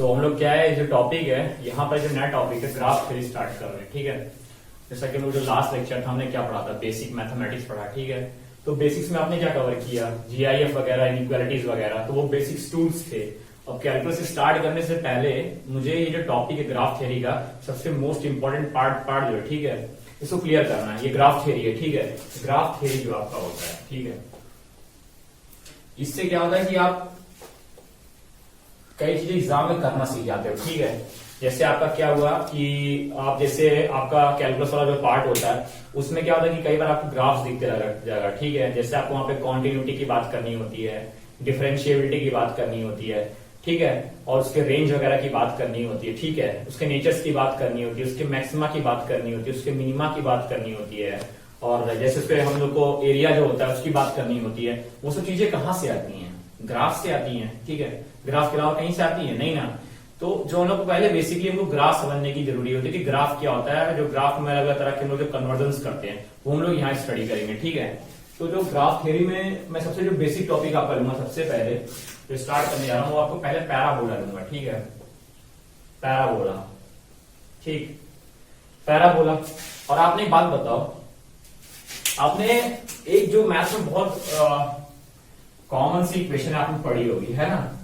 तो हम लोग क्या है, जो टॉपिक है यहाँ पर, जो नया टॉपिक है ग्राफ थ्योरी स्टार्ट कर रहे हैं। ठीक है, जैसा कि हम लोग जो लास्ट लेक्चर था हमने क्या पढ़ा था, बेसिक मैथमेटिक्स पढ़ा। ठीक है, तो बेसिक्स में आपने क्या कवर किया, जीआईएफ वगैरह, इनइक्वालिटीज वगैरह, तो वो बेसिक्स टूल्स थे। अब कैलकुलस स्टार्ट करने से पहले मुझे ये जो टॉपिक है ग्राफ थ्योरी का, सबसे मोस्ट इंपॉर्टेंट पार्ट जो है, ठीक है, इसको क्लियर करना है। ये ग्राफ थ्योरी है, ठीक है, ग्राफ थ्योरी जो आपका होता है, ठीक है, इससे क्या होता है कि आप कई चीजें एग्जाम में करना सीख जाते हो। ठीक है, जैसे आपका क्या हुआ कि आप जैसे आपका कैलकुलस वाला जो पार्ट होता है उसमें क्या होता है कि कई बार आपको ग्राफ्स दिखते जाएगा। ठीक है, जैसे आपको वहां पे कॉन्टिन्यूटी की बात करनी होती है, डिफरेंशिएबिलिटी की बात करनी होती है, ठीक है, और उसके रेंज वगैरह की बात करनी होती है। ठीक है, उसके नेचर्स की बात करनी होती है, उसके मैक्सिमा की बात करनी होती है, उसके मिनिमा की बात करनी होती है, और जैसे उसके हम लोग को एरिया जो होता है उसकी बात करनी होती है। वो सब चीजें कहाँ से आती हैं? ग्राफ से आती हैं। ठीक है, ग्राफ के अलावा कहीं से आती है नहीं ना। तो जो हम लोग को पहले बेसिकली हमको ग्राफ समझने की जरूरी होती है कि ग्राफ क्या होता है। जो ग्राफ में अलग अलग तरह के हम लोग जो कन्वर्जन करते हैं वो हम लोग यहाँ स्टडी करेंगे। ठीक है, तो जो ग्राफ थ्योरी में मैं सबसे जो बेसिक टॉपिक आपका लूंगा, सबसे पहले जो स्टार्ट करने जा रहा हूँ वो आपको पहले पैराबोला लूंगा। ठीक है, पैराबोला, ठीक, पैराबोला। और आपने एक बात बताओ, आपने एक जो मैथ में बहुत कॉमन सी इक्वेशन आपने पढ़ी होगी, है ना,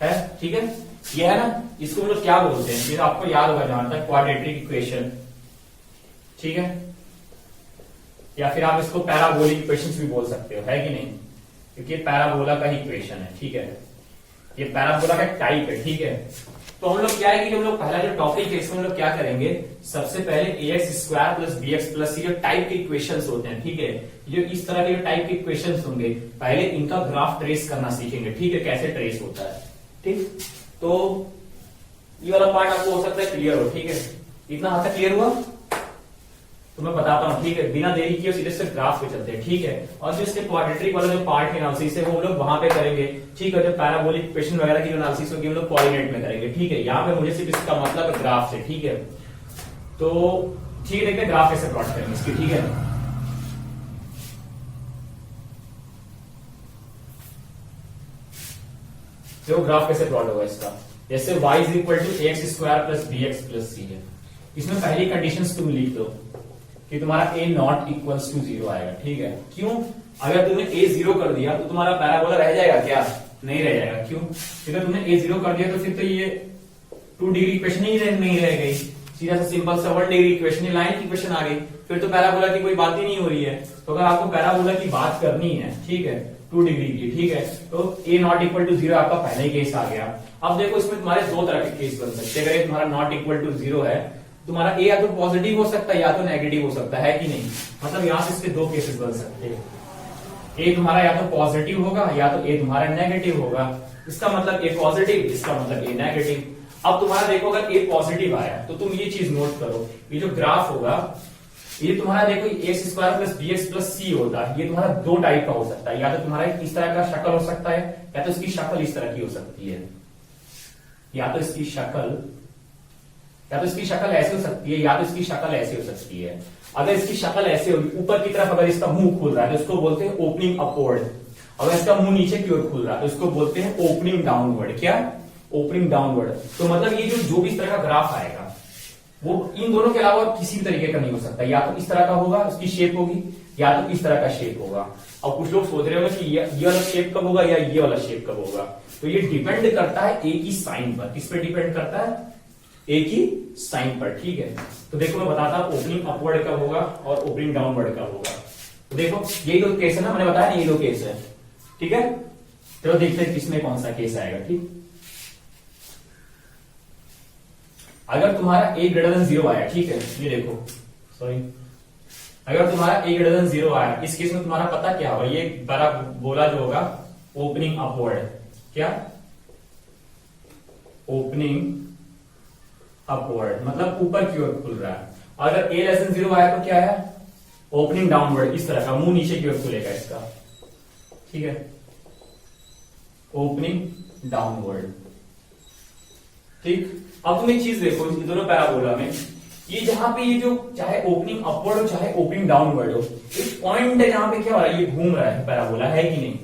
है, ठीक है, ये है ना, इसको हम लोग क्या बोलते हैं, फिर आपको याद होगा जहां तक, क्वाड्रेटिक इक्वेशन। ठीक है, या फिर आप इसको पैराबोलिक इक्वेशंस भी बोल सकते हो, है कि नहीं, क्योंकि ये पैराबोला का ही इक्वेशन है। ठीक है, ये पैराबोला का टाइप है। ठीक है, तो हम लोग क्या है कि हम लोग पहला जो टॉपिक है इसमें हम लोग क्या करेंगे, सबसे पहले ax square plus bx plus ये जो टाइप के इक्वेशंस होते हैं, ठीक है, जो इस तरह के जो टाइप के इक्वेशंस होंगे, पहले इनका ग्राफ ट्रेस करना सीखेंगे। ठीक है, कैसे ट्रेस होता है। ठीक, तो ये वाला पार्ट आपको हो सकता है क्लियर हो। ठीक है, इतना हद तक क्लियर हुआ तो मैं बताता हूँ। ठीक है, बिना देरी किए सीधे से ग्राफ पे चलते हैं। ठीक है, और जो इसके क्वाड्रेटिक वाला जो पार्ट है एनालिसिस है वो हम लोग वहां पे करेंगे। ठीक है, जो पैराबोलिक इक्वेशन वगैरह की एनालिसिस होगी हम लोग कोऑर्डिनेट में करेंगे। ठीक है, यहाँ पे मुझे सिर्फ इसका मतलब ग्राफ से। ठीक है, तो ठीक है, देखते हैं ग्राफ कैसे प्लॉट करेंगे इसकी। ठीक है, जो ग्राफ कैसे प्लॉट होगा इसका, जैसे y is equal to x square plus b x plus c है। इसमें पहली कंडीशन तुम लिख दो कि तुम्हारा a नॉट इक्वल्स टू 0 आएगा। ठीक है, क्यों? अगर तुमने a 0 कर दिया तो तुम्हारा पैराबोला रह जाएगा क्या? नहीं रह जाएगा। क्यों? अगर तुमने a 0 कर दिया तो फिर तो ये 2 डिग्री इक्वेशन ही नहीं रह गई, सीधा सा सिंपल सा 1 डिग्री इक्वेशन, लाइन की इक्वेशन आ गई, फिर तो पैराबोला की कोई बात ही नहीं हो रही है। तो अगर आपको पैराबोला की बात करनी है, ठीक है, 2 डिग्री की, ठीक है, तो a नॉट इक्वल टू 0 आपका पहले ही केस आ गया। अब देखो इसमें तुम्हारे दो तरह के केस बन सकते हैं। अगर तुम्हारा नॉट इक्वल टू 0 है, तुम्हारा a या तो पॉजिटिव हो सकता है या तो नेगेटिव हो सकता है कि नहीं, मतलब यहां से इसके दो केसेस बन सकते हैं। a तुम्हारा या तो पॉजिटिव होगा या तो a तुम्हारा नेगेटिव होगा। इसका मतलब a पॉजिटिव, इसका मतलब a नेगेटिव। अब तुम्हारा देखो अगर a पॉजिटिव आया तो तुम ये चीज नोट करो, ये जो ग्राफ होगा ये तुम्हारा देखो x square plus b x plus c होता है। ये तुम्हारा दो टाइप का हो सकता है, या तो तुम्हारा इस तरह का शक्ल हो सकता है या तो इसकी शक्ल इस तरह की हो सकती है, या तो इसकी शक्ल ऐसे हो सकती है या तो इसकी शक्ल ऐसे हो सकती है। अगर इसकी शक्ल ऐसे होगी, ऊपर की तरफ अगर इसका मुंह खुल रहा है तो इसको बोलते हैं ओपनिंग अपवर्ड। अगर इसका मुंह नीचे की ओर खुल रहा है तो इसको बोलते हैं ओपनिंग डाउनवर्ड। क्या? Opening downward. तो मतलब ये जो भी इस तरह का ग्राफ आएगा वो इन दोनों के अलावा किसी भी तरीके का नहीं हो सकता, या तो इस तरह का होगा, उसकी शेप होगी, या तो इस तरह का शेप होगा। अब कुछ लोग सोच रहे होंगे कि ये वाला शेप कब होगा या ये वाला शेप कब होगा, तो ये डिपेंड करता है ए की साइन पर। किस पे डिपेंड करता है? ए की साइन पर। ठीक है, तो देखो मैं बताता हूं ओपनिंग अपवर्ड कब होगा और ओपनिंग डाउनवर्ड कब होगा। तो देखो यही दो केस है ना, मैंने बताया ना, ये दो केस है। ठीक है, चलो देखते हैं किसमें कौन सा केस आएगा। ठीक, अगर तुम्हारा a ग्रेटर देन 0 आया, ठीक है, ये देखो, सॉरी, अगर तुम्हारा a ग्रेटर देन 0 आया, इस केस में तुम्हारा पता क्या होगा, ये पैराबोला जो होगा ओपनिंग अपवर्ड। क्या? ओपनिंग अपवर्ड, मतलब ऊपर की ओर खुल रहा है। अगर a लेस देन 0 आया तो क्या है? ओपनिंग डाउनवर्ड, इस तरह का मुंह नीचे की ओर खुलेगा इसका। ठीक है, ओपनिंग डाउनवर्ड। ठीक, अब तुम एक चीज देखो, इन दोनों पैराबोला में ये जहां पे ये जो चाहे ओपनिंग अपवर्ड हो चाहे ओपनिंग डाउनवर्ड हो, एक पॉइंट है जहां पे क्या हो रहा है, ये घूम रहा है पैराबोला, है कि नहीं?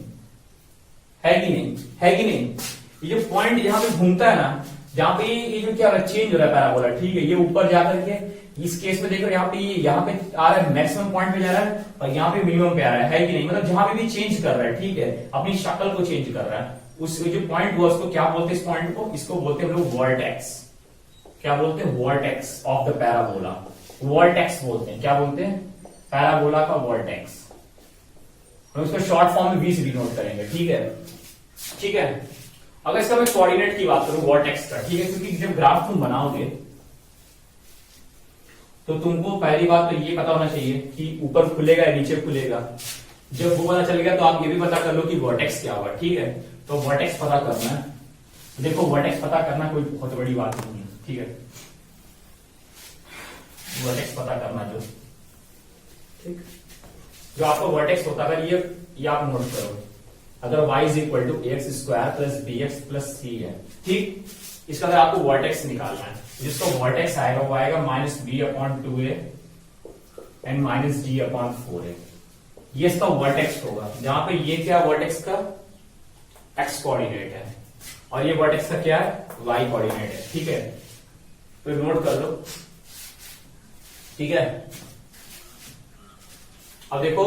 है कि नहीं? है कि नहीं? ये जो पॉइंट यहाँ पे घूमता है ना, जहाँ पे ये जो क्या चेंज हो रहा है पैराबोला, ठीक है, ये ऊपर जाकर के इस केस में देखो यहाँ पे आ रहा है मैक्सिमम पॉइंट पे जा रहा है और यहाँ पे मिनिमम पे आ रहा है कि नहीं, मतलब जहां पे भी चेंज कर रहा है, ठीक है, अपनी शक्ल को चेंज कर रहा है, उस जो पॉइंट हुआ उसको क्या बोलते हैं, इस पॉइंट को, इसको बोलते हैं हम लोग वर्टेक्स। क्या बोलते हैं? Vertex of the parabola, vertex बोलते हैं। क्या बोलते हैं? पैराबोला का वर्टेक्स। हम इसको शॉर्ट फॉर्म में वी से डिनोट करेंगे, ठीक है, ठीक है। अगर इसका मैं कोऑर्डिनेट की बात करूं वर्टेक्स का, ठीक है, क्योंकि जब ग्राफ तुम बनाओगे तो तुमको पहली बात तो ये पता होना चाहिए कि ऊपर खुलेगा या नीचे खुलेगा। जब वो पता चल गया तो आप ये भी पता कर लो कि वर्टेक्स क्या होगा, ठीक है। तो वर्टेक्स पता करना है, देखो वर्टेक्स पता करना कोई बहुत बड़ी बात नहीं है, ठीक है, वर्टेक्स पता करना जो, ठीक, जो आपका वर्टेक्स होता है, ये आप नोट करो, अगर y is equal to x square plus b x plus c है, ठीक, इसका अगर आपको वर्टेक्स निकालना है, जिसका वर्टेक्स आएगा वो आएगा minus B upon 2a and minus D upon 4a। ये इसका वर्टेक्स होगा, जहां पे ये क्या वर्टेक्स का एक्स कोऑर्डिनेट है और ये वर्टेक्स का क्या है, वाई कोऑर्डिनेट है, ठीक है। तो नोट कर लो, ठीक है। अब देखो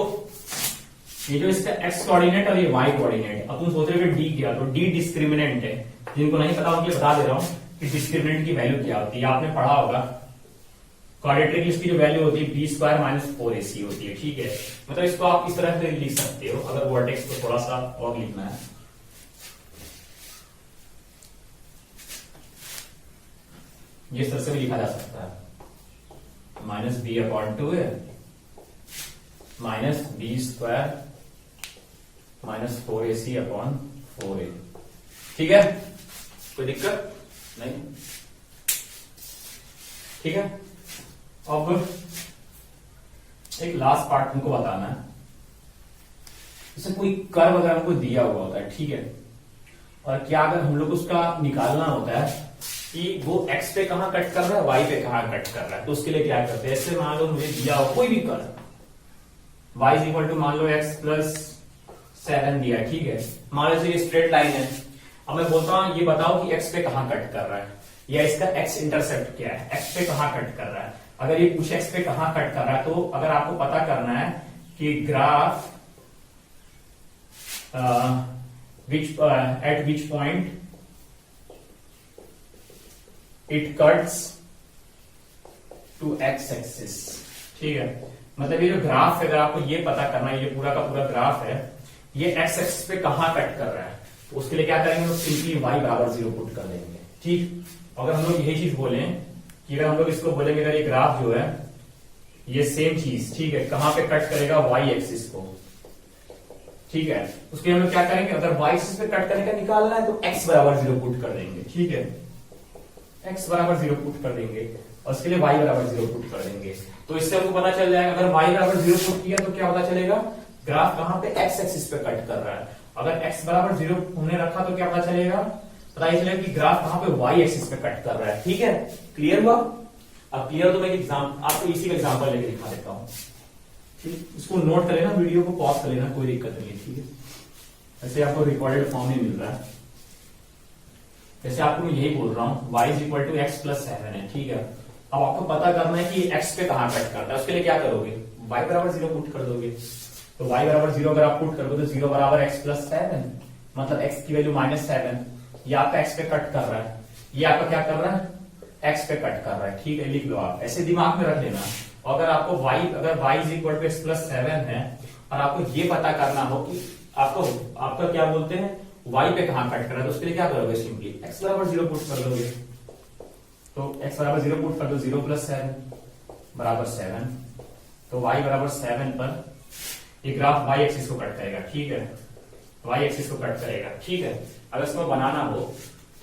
ये जो इसका एक्स कोऑर्डिनेट और ये वाई कोऑर्डिनेट, अब तुम सोच रहे हो डी क्या, तो डी डिस्क्रिमिनेंट है। जिनको नहीं पता उनके बता दे रहा हूं कि डिस्क्रिमिनेंट की वैल्यू क्या होती है, आपने पढ़ा होगा क्वाड्रेटिक लिस्ट की जो वैल्यू होती है बी स्क्वायर माइनस 4ac होती है, ठीक है। मतलब इसको आप इस तरह से लिख सकते हो, अगर वर्टेक्स को थोड़ा सा और लिखना है, ये इस तरह से भी लिखा जा सकता है, minus B upon 2a minus B square minus 4ac upon 4a, ठीक है, कोई दिक्कत नहीं, ठीक है। अब एक लास्ट पार्ट तुमको बताना है, जैसे कोई कर्व अगर हमको दिया हुआ होता है, ठीक है, और क्या अगर हम लोग उसका निकालना होता है कि वो x पे कहां कट कर रहा है, y पे कहां कट कर रहा है, तो उसके लिए क्या करते हैं, ऐसे मान लो मुझे दिया हो कोई भी curve, y is equal to मान लो x प्लस 7 दिया, ठीक है, मान लो ये स्ट्रेट लाइन है। अब मैं बोलता हूं ये बताओ कि x पे कहां कट कर रहा है, या इसका x इंटरसेप्ट क्या है, x पे कहां कट कर रहा है। अगर ये पूछे x पे कहां कट कर रहा है, तो अगर आपको पता करना है कि graph at which point it cuts to x axis, ठीक है, मतलब ये जो ग्राफ है, अगर आपको ये पता करना है, ये पूरा का पूरा ग्राफ है, ये x एक्सिस पे कहां कट कर रहा है, तो उसके लिए क्या करेंगे, सिंपली y बराबर 0 पुट कर देंगे, ठीक। अगर हम लोग यही चीज बोलें कि अगर हम लोग इसको बोलेंगे अगर ये ग्राफ जो है ये सेम चीज, ठीक है, कहां पे कट करेगा, y एक्सिस को, ठीक है, उसके हम लोग क्या करेंगे, अगर y एक्सिस पे कट करने का निकालना है तो x बराबर 0 पुट कर देंगे, ठीक है, x बराबर 0 पुट कर देंगे और उसके लिए y बराबर 0 पुट कर देंगे। तो इससे हमको पता चल जाएगा अगर y बराबर 0 पुट किया तो क्या पता चलेगा, ग्राफ कहां पे x एक्सिस पे कट कर रहा है। अगर x बराबर 0 हमने रखा तो क्या पता चलेगा, पता चलेगा कि ग्राफ कहां पे y एक्सिस पे कट कर रहा है, ठीक है, क्लियर हुआ। अब क्लियर तो मैं आपको इसी का एग्जांपल लेके दिखा देता हूं, ठीक, इसको नोट कर लेना, वीडियो को पॉज कर लेना, कोई दिक्कत नहीं है, ठीक है। ऐसे आपको रिकॉर्डेड फॉर्म में मिल रहा है, जैसे आपको मैं यही बोल रहा हूं y is equal to x plus 7 है, ठीक है। अब आपको पता करना है कि x पे कहां कट करता है, उसके लिए क्या करोगे, y बराबर 0 पुट कर दोगे। तो y बराबर 0 अगर आप पुट करोगे तो 0 बराबर x प्लस 7, मतलब x की वैल्यू -7, ये आपका x पे कट कर रहा है, ये आपका क्या कर रहा है, x पे कट कर रहा है, ठीक है, लिख लो आप, ऐसे दिमाग में रख लेना। और अगर आपको अगर y is equal to x plus 7 है और आपको ये पता करना हो कि आपका क्या बोलते हैं y पे कहां कट कर रहा है, तो उसके लिए क्या करोगे, सिंपली x बराबर 0 पुट कर दोगे। तो x बराबर 0 पुट कर दो, 0 प्लस 7 बराबर 7, तो y बराबर 7 पर ये ग्राफ y एक्सिस को कट करेगा, ठीक है, y एक्सिस को कट करेगा, ठीक है। अगर इसको बनाना हो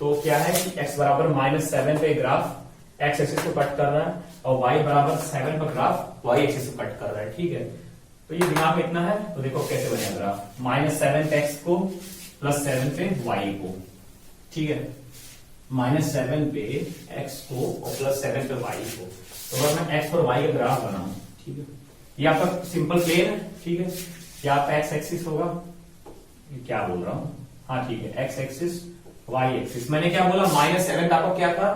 तो क्या है कि x बराबर -7 पे ग्राफ x एक्सिस को कट कर रहा है और y बराबर 7 पर ग्राफ y एक्सिस को कट कर रहा है, ठीक है। तो ये दिमाग में इतना है, तो देखो कैसे बनेगा ग्राफ, -7 पे x को प्लस 7 पे y को, ठीक है, -7 पे x को और प्लस 7 पे y को। तो अगर मैं x और y का ग्राफ बनाऊं, ठीक है, ये आपका सिंपल प्लेन है, ठीक है, ये आपका x एक्सिस होगा, ये क्या बोल रहा हूं, हाँ ठीक है, x एक्सिस वाई एक्सिस। मैंने क्या बोला, -7 आपको क्या था,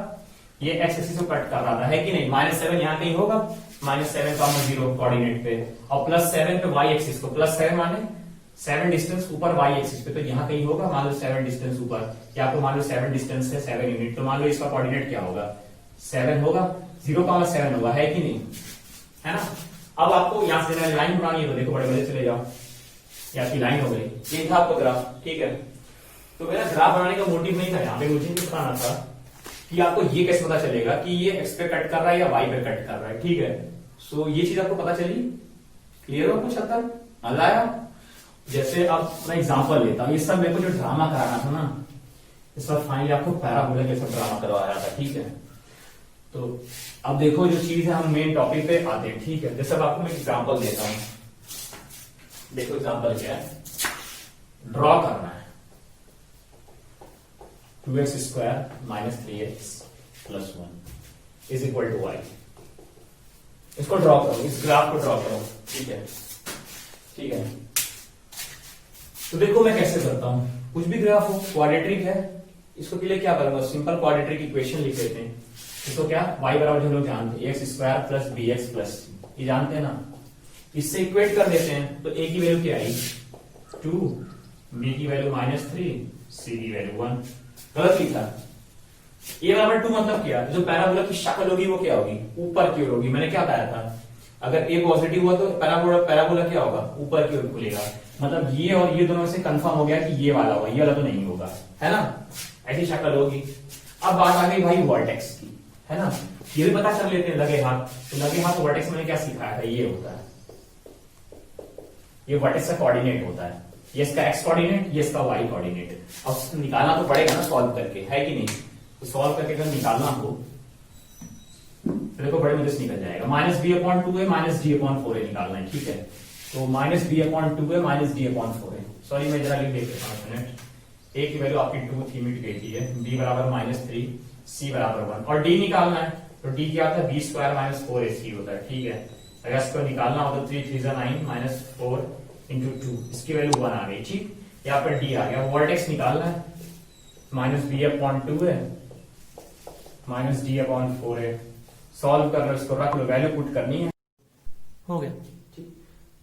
ये एक्स एक्सिस को कट कर रहा था, है कि नहीं। -7 यहाँ कहीं होगा, -7, 0 कोऑर्डिनेट पे, और +7 पे वाई एक्सिस को, +7 माने 7 डिस्टेंस ऊपर वाई एक्सिस पे, तो यहाँ कहीं होगा, मान लो 7 डिस्टेंस ऊपर, या आपको मान लो 7 डिस्टेंस है 7 यूनिट, तो मान लो इसका कोऑर्डिनेट क्या होगा, 7 होगा, 0,7 होगा, है कि नहीं, है ना। अब आपको यहाँ से लाइन बनानी है, तो देखो बड़े बड़े चले जाओ, ये आपकी लाइन हो गई, ये था आपका ग्राफ, ठीक है। तो मेरा ग्राफ बनाने का मोटिव नहीं था यहाँ पे, मुझे नहीं बताना था कि आपको ये कैसे पता चलेगा कि ये एक्स पे कट कर रहा है या वाई पे कट कर रहा है, ठीक है। सो ये चीज आपको पता चली, क्लियर हो कुछ हद तक, मजा आया। जैसे अब मैं एग्जांपल लेता हूँ, ये सब मेरे को जो ड्रामा कराना था ना, इस बार फाइनली आपको पैराबोला के सब ड्रामा करवा रहा था, ठीक है। तो अब देखो जो चीज है, हम मेन टॉपिक पे आते हैं, ठीक है। जैसे अब आपको मैं एग्जांपल देता हूँ, देखो एग्जांपल क्या है, ड्रॉ करना है 2x² - 3x + 1 is equal to y। इसको ड्रॉ करो, इस ग्राफ को ड्रॉ करो, ठीक है, ठीक है। तो देखो मैं कैसे करता हूं, कुछ भी ग्राफ हो, क्वाड्रेटिक है, इसको के लिए क्या करूंगा, सिंपल क्वाड्रेटिक इक्वेशन लिख लेते हैं। इसको क्या, y बराबर जो लोग जानते हैं x² + bx + c, ये जानते हैं ना, इससे इक्वेट कर देते हैं। तो a की वैल्यू क्या आई 2, b की वैल्यू -3, c की वैल्यू 1। गलत लिखा, a बराबर 2 मतलब क्या, जो पैराबोला की शक्ल होगी वो क्या होगी, ऊपर की ओर होगी। मैंने क्या बताया था, अगर a पॉजिटिव हुआ तो पैराबोला क्या होगा, ऊपर की ओर खुलेगा। मतलब ये और ये दोनों से कंफर्म हो गया कि ये वाला होगा, ये वाला तो नहीं होगा, है ना, ऐसी शक्ल होगी। अब बात आ गई भाई वर्टेक्स की, है ना, ये भी पता चल लेते हैं लगे हाथ। तो लगे हाथ वर्टेक्स मैंने क्या सिखाया था, ये होता है, ये वर्टेक्स का कोऑर्डिनेट होता है, ये इसका एक्स कोऑर्डिनेट, ये इसका वाई कोऑर्डिनेट। अब निकालना तो पड़ेगा ना सॉल्व करके, है कि नहीं। तो सॉल्व करके अगर निकालना हो तो देखो बड़े मजे से निकल जाएगा। -b/2 है -d/4 है निकालना है, ठीक है। तो -b/2 है -d/4 है। सॉरी मैं जरा लिख देता हूं 5 मिनट। a की वैल्यू आपकी 2 थी, मिट गई थी, b बराबर -3, c बराबर 1, और d निकालना है। तो d क्या होता है, b² - 4ac होता है, ठीक है। अगर इसको निकालना हो तो 3 3 9 -4 × 2, इसकी वैल्यू 1 आ गई, ठीक। यहाँ पर d आ गया। वर्टेक्स निकालना है, -b/2 है -d/4 है। सॉल्व कर लो, इसको रख लो, वैल्यू पुट करनी है, हो गया, ठीक।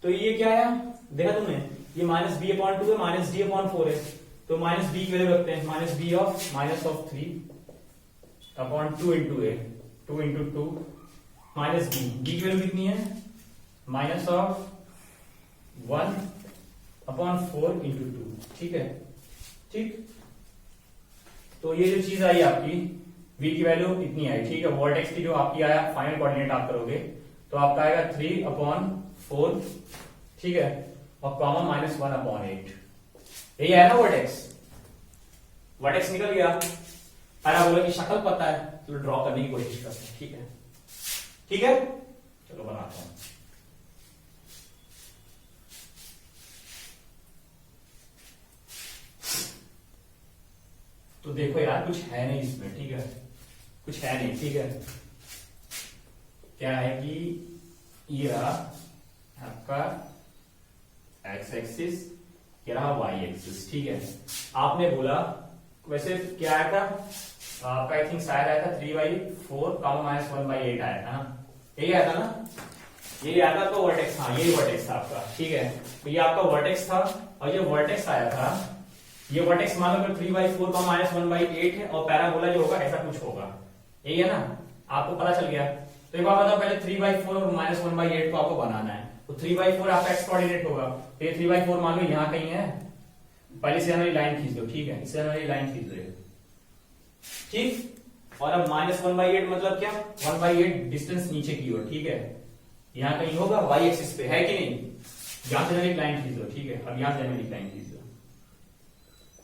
तो ये क्या है, देखा तुमने, ये -b/2 है -d/4 है। तो -b की वैल्यू रखते हैं, -b of -3/2 × a, 2 × 2 -b, b की वैल्यू कितनी है, -1/4 × 2, ठीक है, ठीक। तो ये जो चीज आई आपकी, v की वैल्यू इतनी आई, ठीक है। वर्टेक्स की जो आपकी आया, फाइनल कोऑर्डिनेट आप करोगे तो आपका आएगा 3/4, ठीक है, और कॉमा -1/8, यही आया ना वर्टेक्स। वर्टेक्स निकल गया, पैराबोला की शक्ल पता है, तो ड्रॉ करने की कोशिश करते हैं, ठीक है, ठीक है। चलो बनाता हूं। तो देखो यार कुछ है नहीं इसमें, ठीक है, कुछ है नहीं, ठीक है। क्या है कि ये रहा आपका एक्स एक्सिस, ये रहा वाई एक्सिस, ठीक है। आपने बोला, वैसे क्या आया था आपका, आई थिंक शायद आया था 3/4 -1/8 आया था ना, यही आया था ना, यही आया था। तो वर्टेक्स, हाँ यही वर्टेक्स था आपका, ठीक है। तो ये आपका वर्टेक्स था, और ये वर्टेक्स आया था, ये वर्टेक्स मान लो 3/4 का -1/8 है, और पैराबोला जो होगा ऐसा कुछ होगा, यही है ना, आपको पता चल गया। तो एक बार बताओ, पहले 3/4 और -1/8 को आपको बनाना है। तो 3/4 आपका एक्स कोऑर्डिनेट होगा, तो ये 3/4 मान लो यहाँ कहीं है, पहले से हमारी लाइन खींच दो, ठीक है, इससे हमारी लाइन खींच दो, ठीक। और अब -1/8 मतलब क्या, 1/8 डिस्टेंस नीचे की ओर, ठीक है, यहाँ कहीं होगा वाई एक्सिस पे, है कि नहीं। यहां से एक लाइन खींच दो, ठीक है। अब यहां से एक लाइन खींच दो,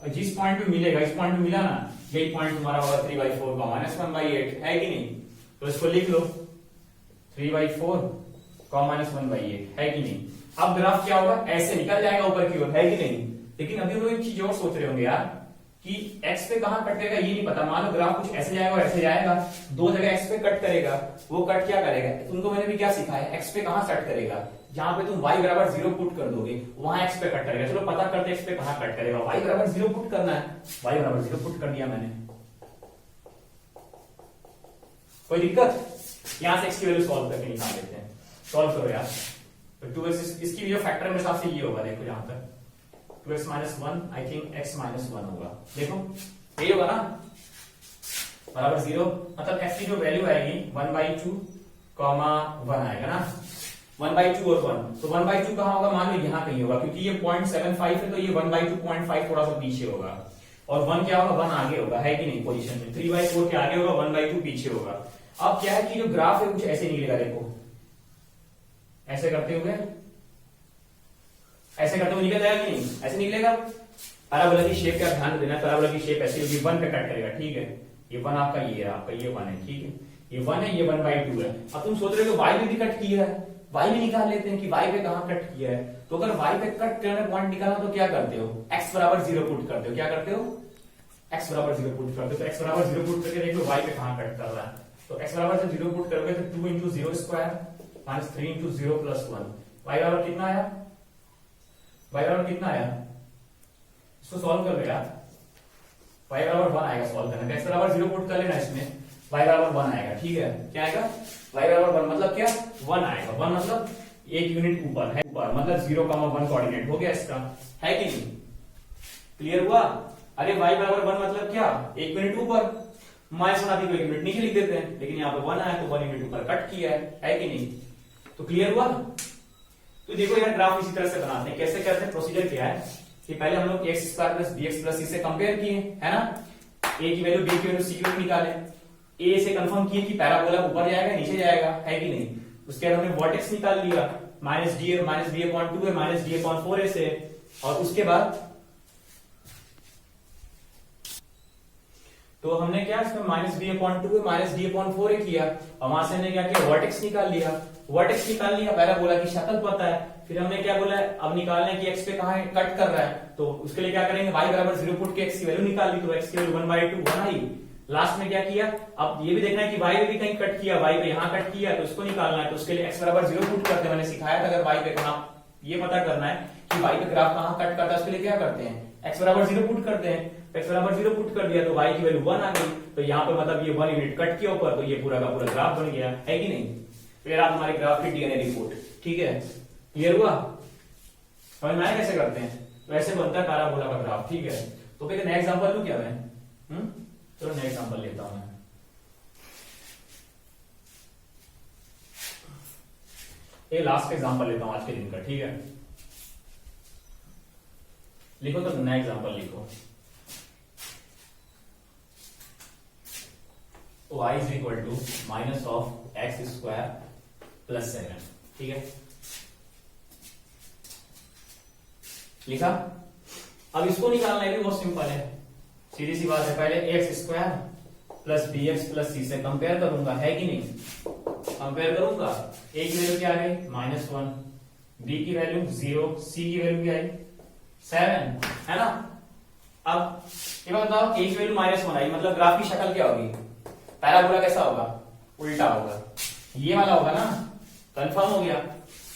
और जिस पॉइंट पे मिलेगा, इस पॉइंट पे मिला ना, यही पॉइंट तुम्हारा होगा 3/4 का -1/8, है कि नहीं। तो इसको लिख लो 3/4 का -1/8, है कि नहीं। अब ग्राफ क्या होगा, ऐसे निकल जाएगा ऊपर की ओर, है कि नहीं। लेकिन अभी लोग एक चीज और सोच रहे होंगे यार, कि एक्स पे कहां कट करेगा ये नहीं पता। मान लो ग्राफ कुछ ऐसे जाएगा और ऐसे जाएगा, दो जगह एक्स पे कट करेगा, वो कट क्या करेगा, तुमको मैंने भी क्या सिखाया, एक्स पे कहां सेट करेगा, जहां पे तुम y बराबर 0 पुट कर दोगे वहां x पे कट करेगा। चलो पता करते x पे कहां कट करेगा। y बराबर 0 पुट करना है, y बराबर 0 पुट कर दिया मैंने। कोई दिक्कत? यहां से x की वैल्यू सॉल्व करके निकाल लेते हैं। सॉल्व करो यार। तो 2x इसकी जो फैक्टर मेरे हिसाब से ये होगा, देखो यहां पर 2x minus 1 I think x minus 1 होगा। देखो यही होगा ना, बराबर 0 मतलब x की जो वैल्यू आएगी 1/2 कॉमा 1 आएगा ना, 1/2 और 1। तो 1/2 कहां होगा? मान लो यहां कहीं होगा, क्योंकि ये 0.75 है तो ये 1/2 0.5 थोड़ा सा पीछे होगा। और 1 क्या होगा? 1 आगे होगा, है कि नहीं पोजीशन में। 3/4 के आगे होगा, 1/2 पीछे होगा। अब क्या है कि जो ग्राफ है कुछ ऐसे निकलेगा, देखो ऐसे करते हुए निकल जाएगा कि नहीं? ऐसे निकलेगा। पैराबोला की शेप का ध्यान देना, पैराबोला की शेप ऐसे होगी, 1 पे कट करेगा, ठीक है। ये 1 आपका ये है, आपका ये 1 है, ठीक है। ये 1 है, ये 1/2 है। अब तुम सोच रहे हो y में भी कट किया है, y भी निकाल लेते हैं कि y पे कहां कट किया है। तो अगर y पे कट करने पॉइंट निकालना तो क्या करते हो? x बराबर 0 पुट करते हो। क्या करते हो? x बराबर 0 पुट करते हो। तो x बराबर 0 पुट करके देख लो y पे कहां कट कर रहा है। तो x बराबर 0 पुट करोगे तो 2 into 0 square minus 3 into 0 plus 1। y बराबर कितना आया? y बराबर कितना आया? इसको सॉल्व कर लो यार। y बराबर 1 आएगा सॉल्व करने में। x बराबर 0 पुट कर लेना इसमें, y बराबर 1 आएगा, ठीक है। क्या आएगा? y बराबर 1 मतलब क्या? 1 आएगा। 1 मतलब 1 यूनिट ऊपर है, ऊपर मतलब 0,1 कोऑर्डिनेट हो गया इसका, है कि नहीं? क्लियर हुआ? अरे y बराबर 1 मतलब क्या? 1 यूनिट ऊपर, माइनस 1 आती तो 1 यूनिट नीचे लिख देते हैं, लेकिन यहाँ पे 1 आया तो 1 यूनिट ऊपर कट किया है कि नहीं? तो क्लियर हुआ? तो देखो यार ग्राफ इसी तरह से बनाते हैं। कैसे करते हैं? प्रोसीजर क्या है कि पहले हम लोग x square plus bx plus c से कंपेयर किए, है ना। a की वैल्यू, b की वैल्यू, c की वैल्यू निकाले। a से कंफर्म किए कि पैराबोला ऊपर जाएगा नीचे जाएगा, है कि नहीं। उसके बाद हमने वर्टेक्स निकाल लिया, माइनस d अपॉन 2 है, माइनस d अपॉन 4 से। और उसके बाद तो हमने क्या इसमें माइनस d अपॉन 2 है, माइनस d अपॉन 4 किया। और वहां से हमने क्या किया? वर्टेक्स निकाल लिया। वर्टेक्स निकाल लिया, पैराबोला की शक्ल पता है। फिर हमने क्या बोला? अब निकालना है कि x पे कहां कट कर रहा है, तो उसके लिए क्या करेंगे? y बराबर 0 पुट के x की वैल्यू निकाल ली, तो x की वैल्यू 1/2 1 आई। लास्ट में क्या किया? अब ये भी देखना है कि y पे भी कहीं कट किया, y पे यहां कट किया, तो इसको निकालना है। तो उसके लिए x बराबर 0 पुट करते हैं, मैंने सिखाया था। अगर y पे कहां, ये पता करना है कि y पे ग्राफ कहां कट करता है, उसके लिए क्या करते हैं? x बराबर 0 पुट करते हैं। x बराबर 0 पुट कर दिया तो y की वैल्यू 1 आ गई। तो यहाँ पे मतलब ये 1 यूनिट कट किया ऊपर, तो ये पूरा का पूरा ग्राफ बन गया, है कि नहीं। तो ये हमारे ग्राफ की डीएनए रिपोर्ट, ठीक है। क्लियर हुआ? समझ में आया कैसे करते हैं? तो ऐसे बनता है पैराबोला का ग्राफ, ठीक है। तो फिर नेक्स्ट एग्जांपल लूं क्या मैं? चलो नेक्स्ट एग्जांपल लेता हूं मैं। ये लास्ट एग्जांपल लेता हूं आज के दिन का, ठीक है। लिखो तो नया एग्जांपल लिखो। y is equal to minus of x square plus 7, ठीक है। लिखा? अब इसको निकालना है भी बहुत सिंपल है, सीधी सी बात है। पहले x square plus b x plus c से कंपेयर करूंगा, है कि नहीं। कंपेयर करूंगा, ए की वैल्यू क्या आ गई? -1, बी की वैल्यू 0, सी की वैल्यू क्या आई? 7, है ना। अब ये बताओ, ए की वैल्यू -1 आई, मतलब ग्राफ की शक्ल क्या होगी? पैराबोला कैसा होगा? उल्टा होगा, ये वाला होगा ना। कंफर्म हो गया।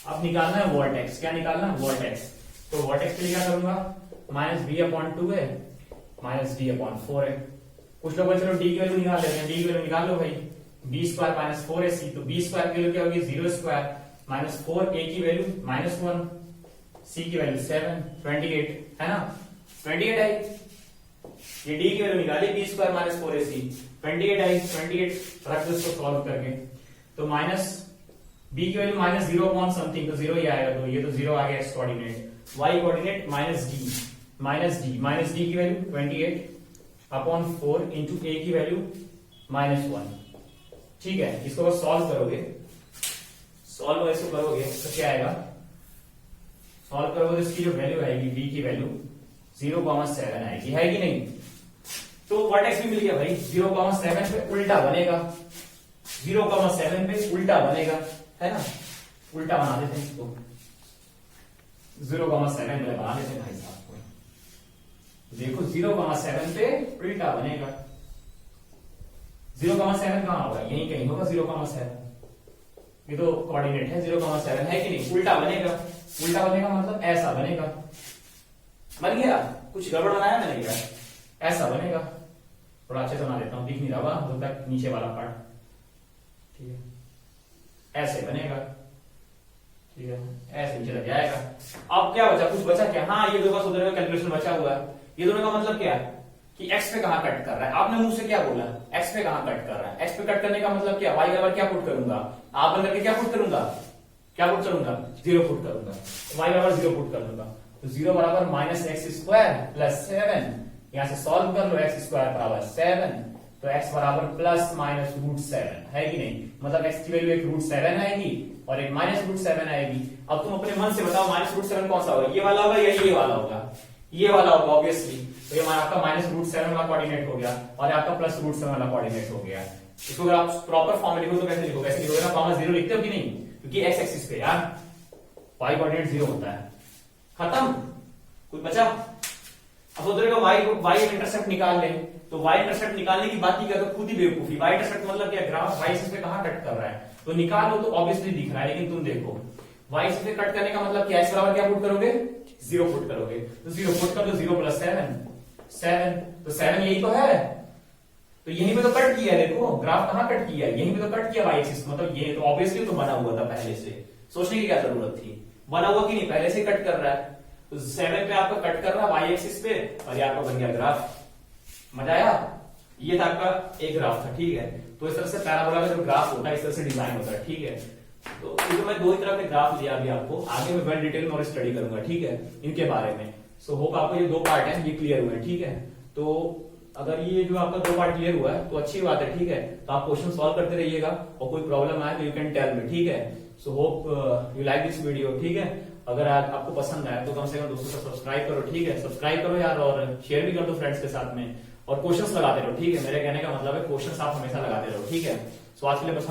अब निकालना है वर्टेक्स। क्या निकालना है? वर्टेक्स। तो वर्टेक्स के लिए क्या करूंगा? माइनस बी अपॉन 2 है, माइनस डी अपॉन 4 है। कुछ लोग चलो डी की वैल्यू निकाल लेते हैं, डी की वैल्यू निकाल लो भाई। बी स्क्वायर माइनस 4 है सी, तो बी स्क्वायर की वैल्यू क्या होगी? 0 स्क्वायर माइनस 4, ए की वैल्यू -1, सी की वैल्यू 7, 28, है ना। 28 आई। ये डी की वैल्यू निकाली, बी स्क्वायर माइनस 4 ए सी, 28 आई। 28 रख दो इसको सॉल्व करके। तो माइनस बी की वैल्यू माइनस 0 अपॉन समथिंग, तो 0 ही आएगा। तो ये तो 0 आ गया x coordinate, y coordinate minus D की वैल्यू 28 अपॉन 4 इंटू ए की वैल्यू -1, ठीक है। इसको बस सॉल्व करोगे, सॉल्व ऐसे करोगे तो क्या आएगा? सॉल्व करोगे तो इसकी जो वैल्यू आएगी बी की वैल्यू 0,7 आएगी, है कि नहीं। तो वर्टेक्स भी मिल गया भाई। 0,7 पे उल्टा बनेगा, 0,7 पे उल्टा बनेगा, है ना। उल्टा बना देते हैं इसको, 0,7 में बना देते हैं भाई साहब को। देखो 0,7 पे उल्टा बनेगा। 0,7 कहां होगा? यहीं कहीं होगा 0,7, ये तो कोऑर्डिनेट है 0,7 है कि नहीं। उल्टा बनेगा, उल्टा बनेगा मतलब ऐसा बनेगा, बन गया, कुछ गड़बड़ बनाया मैंने क्या, ऐसा बनेगा। थोड़ा अच्छे से बना देता हूं, दिख नहीं रहा होगा तक नीचे वाला पार्ट, ठीक है, ऐसे बनेगा, ठीक है, ऐसे नीचे लग जाएगा। अब क्या बचा, कुछ बचा क्या, हाँ ये दो का उधर में कैलकुलेशन बचा हुआ है। ये दोनों का मतलब क्या है कि x पे कहां कट कर रहा है, आपने मुंह से क्या बोला, x पे कहां कट कर रहा है। x पे कट करने का मतलब क्या, y बराबर क्या पुट करूंगा, आप बन करके क्या पुट करूंगा, क्या पुट करूंगा, 0 पुट करूंगा, y बराबर 0 पुट कर दूंगा। तो 0 बराबर माइनस एक्स स्क्वायर प्लस 7, यहां से सॉल्व कर लो, एक्स स्क्वायर बराबर 7, तो x बराबर प्लस माइनस √7 है कि नहीं, मतलब x की वैल्यू एक √7 आएगी और एक माइनस √7 आएगी। अब तुम अपने मन से बताओ माइनस √7 कौन सा होगा, ये वाला होगा या ये वाला होगा, ये वाला होगा ऑब्वियसली। तो ये आपका माइनस √7 वाला कोऑर्डिनेट हो गया और आपका प्लस √7 वाला कोऑर्डिनेट हो गया। इसको अगर आप प्रॉपर फॉर्म में लिखो तो कैसे लिखोगे, ऐसे लिखोगे ना, कॉमा 0 लिखते हो कि नहीं, क्योंकि x एक्सिस पे यार y कोऑर्डिनेट 0 होता है, खत्म, कुछ बचा। अब उधर का y इंटरसेप्ट निकाल ले, तो y इंटरसेप्ट निकालने की बात ही क्या, तो खुद ही बेवकूफी। y इंटरसेप्ट मतलब क्या, ग्राफ y एक्सिस पे कहां कट कर रहा है, तो निकालो तो ऑब्वियसली दिख रहा है, लेकिन तुम देखो y एक्सिस पे कट करने का मतलब क्या, x बराबर क्या पुट करोगे, 0 पुट करोगे, तो 0 पुट कर दो, 0 प्लस 7, तो 7 यही तो है, तो यहीं पे तो कट किया है, देखो ग्राफ कहां कट किया है, यहीं पे तो कट किया y एक्सिस, मतलब ये तो ऑब्वियसली तो बना हुआ था पहले से, सोचने की क्या जरूरत थी, बना हुआ कि नहीं, पहले से कट कर रहा है। तो 7 पे आपका कट कर रहा है y एक्सिस पे और ये आपका बन गया ग्राफ। मजा आया, ये था आपका एक ग्राफ था, ठीक है। तो इस तरह से पैराबोला का जो ग्राफ होता है इस तरह से डिजाइन होता है, ठीक है। तो ये मैं दो ही तरह के ग्राफ लिया अभी आपको, आगे मैं वेल डिटेल में और स्टडी करूंगा, ठीक है, इनके बारे में। सो होप आपको ये दो पार्ट हैं ये क्लियर हुए, ठीक है। तो अगर ये जो आपका दो पार्ट क्लियर हुआ है तो अच्छी बात है, ठीक है। तो आप क्वेश्चन सॉल्व करते रहिएगा और कोई प्रॉब्लम आए तो यू कैन टेल मी, ठीक है। So hope you like this video, ठीक है। अगर आपको पसंद आया तो कम से कम दोस्तों को सब्सक्राइब करो, ठीक है, सब्सक्राइब करो यार, और शेयर भी कर दो फ्रेंड्स के साथ में, और क्वेश्चंस लगाते रहो, ठीक है। मेरे कहने का मतलब है क्वेश्चंस आप हमेशा लगाते रहो, ठीक है। सो आज के लिए बस